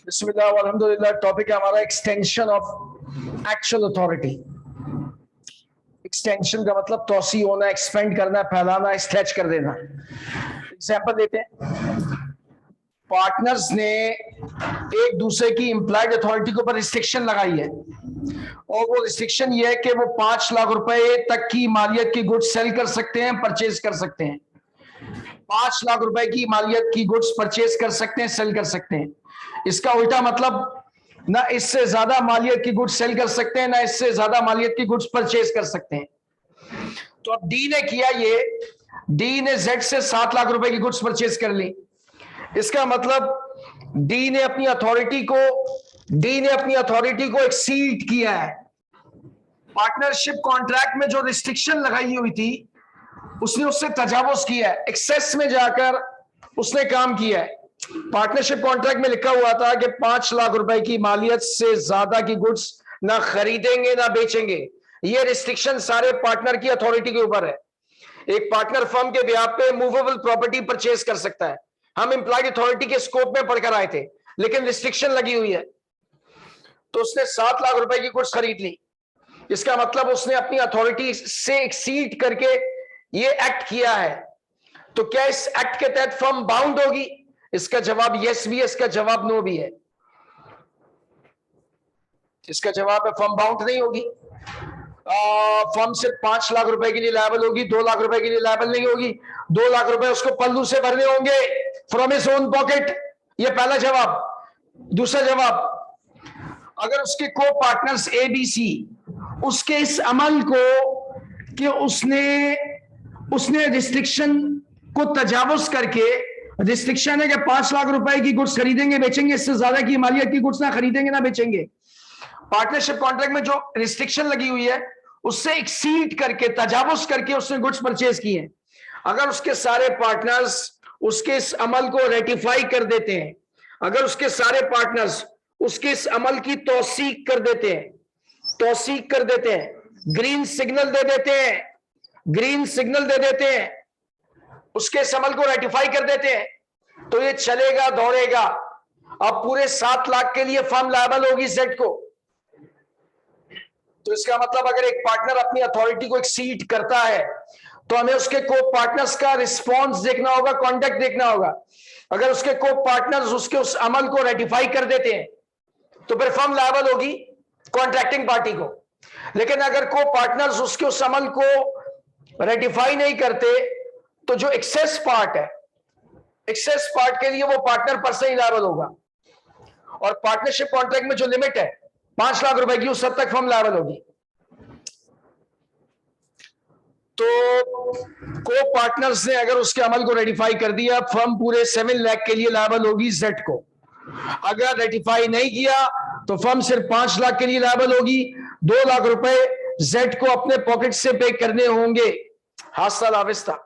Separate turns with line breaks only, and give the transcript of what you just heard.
बिस्मिल्लाह अल्हम्दुलिल्लाह। टॉपिक है हमारा extension of actual authority. Extension का मतलब तोसी होना, एक्सपेंड करना, फैलाना, स्ट्रेच कर देना। एग्जांपल देते हैं, पार्टनर्स ने एक दूसरे की इंप्लाइड अथॉरिटी के ऊपर रिस्ट्रिक्शन लगाई है और वो रिस्ट्रिक्शन ये है कि वो 5 लाख रुपए तक की मालियत की गुड्स सेल कर सकते हैं, परचेज कर सकते हैं। 5 लाख रुपए की मालियत की गुड्स परचेज कर सकते हैं, सेल कर सकते हैं। इसका उल्टा मतलब ना इससे ज्यादा मालियत की गुड्स सेल कर सकते हैं, ना इससे ज्यादा मालियत की गुड्स परचेज कर सकते हैं। तो अब डी ने किया ये, डी ने जेड से 7 लाख रुपए की गुड्स परचेज कर ली। इसका मतलब डी ने अपनी अथॉरिटी को एक्सीड किया है। पार्टनरशिप कॉन्ट्रैक्ट में जो रिस्ट्रिक्शन लगाई हुई थी उसने उससे तजावुज किया है, एक्सेस में जाकर उसने काम किया है। पार्टनरशिप कॉन्ट्रैक्ट में लिखा हुआ था कि 5 लाख रुपए की मालियत से ज्यादा की गुड्स ना खरीदेंगे ना बेचेंगे। ये रिस्ट्रिक्शन सारे पार्टनर की अथॉरिटी के ऊपर है। एक पार्टनर फर्म के ब्याह पे मूवेबल प्रॉपर्टी परचेज कर सकता है। हम एम्प्लॉयड अथॉरिटी के स्कोप में पढ़कर आए थे, लेकिन रिस्ट्रिक्शन लगी हुई है। तो उसने 7 लाख रुपए की गुड्स खरीद ली। इसका मतलब उसने अपनी अथॉरिटी से एक्सीड करके ये एक्ट किया है। तो क्या इस एक्ट के तहत फर्म बाउंड होगी? इसका जवाब यस भी है, इसका जवाब नो भी है। इसका जवाब है फर्म बाउंड नहीं होगी। फर्म सिर्फ 5 लाख रुपए के लिए लायबल होगी, 2 लाख रुपए के लिए लायबल नहीं होगी। 2 लाख रुपए उसको पल्लू से भरने होंगे फ्रॉम हिज ओन पॉकेट। ये पहला जवाब। दूसरा जवाब, अगर उसके को पार्टनर्स ए बी सी उसके इस अमल को कि उसने रिस्ट्रिक्शन को तजावुज करके, रिस्ट्रिक्शन है कि 5 लाख रुपए की गुड्स खरीदेंगे बेचेंगे, इससे ज्यादा की मालियत की गुड्स ना खरीदेंगे ना बेचेंगे। पार्टनरशिप कॉन्ट्रैक्ट में जो रिस्ट्रिक्शन लगी हुई है उससे एक्सीड करके, तजावुज करके उसने गुड्स परचेज किए हैं। अगर उसके सारे पार्टनर्स उसके इस अमल को रेटिफाई कर देते हैं, अगर उसके सारे पार्टनर्स उसके इस अमल की तौसीक कर देते हैं, ग्रीन सिग्नल दे देते हैं, उसके इस अमल को रेटिफाई कर देते हैं, तो ये चलेगा दौड़ेगा। अब पूरे 7 लाख के लिए फर्म लायबल होगी जेड को। तो इसका मतलब अगर एक पार्टनर अपनी अथॉरिटी को एक्सीड करता है तो हमें उसके को पार्टनर्स का रिस्पॉन्स देखना होगा, कॉन्टेक्ट देखना होगा। अगर उसके को पार्टनर्स उसके उस अमल को रेटिफाई कर देते हैं तो फिर फर्म लायबल होगी कॉन्ट्रैक्टिंग पार्टी को। लेकिन अगर को पार्टनर्स उसके उस अमल को रेटिफाई नहीं करते तो जो एक्सेस पार्ट है, एक्सेस पार्ट के लिए वो पार्टनर पर्सन ही लायबल होगा। और पार्टनरशिप कॉन्ट्रैक्ट में जो लिमिट है 5 लाख रुपए की, उस हद तक फर्म लायबल होगी। तो को पार्टनर्स ने अगर उसके अमल को रेटिफाई कर दिया, फर्म पूरे 7 लाख के लिए लायबल होगी जेड को। अगर रेटिफाई नहीं किया तो फर्म सिर्फ 5 लाख के लिए लायबल होगी। 2 लाख रुपए जेड को अपने पॉकेट से पे करने होंगे। हादसा लाविस्ता।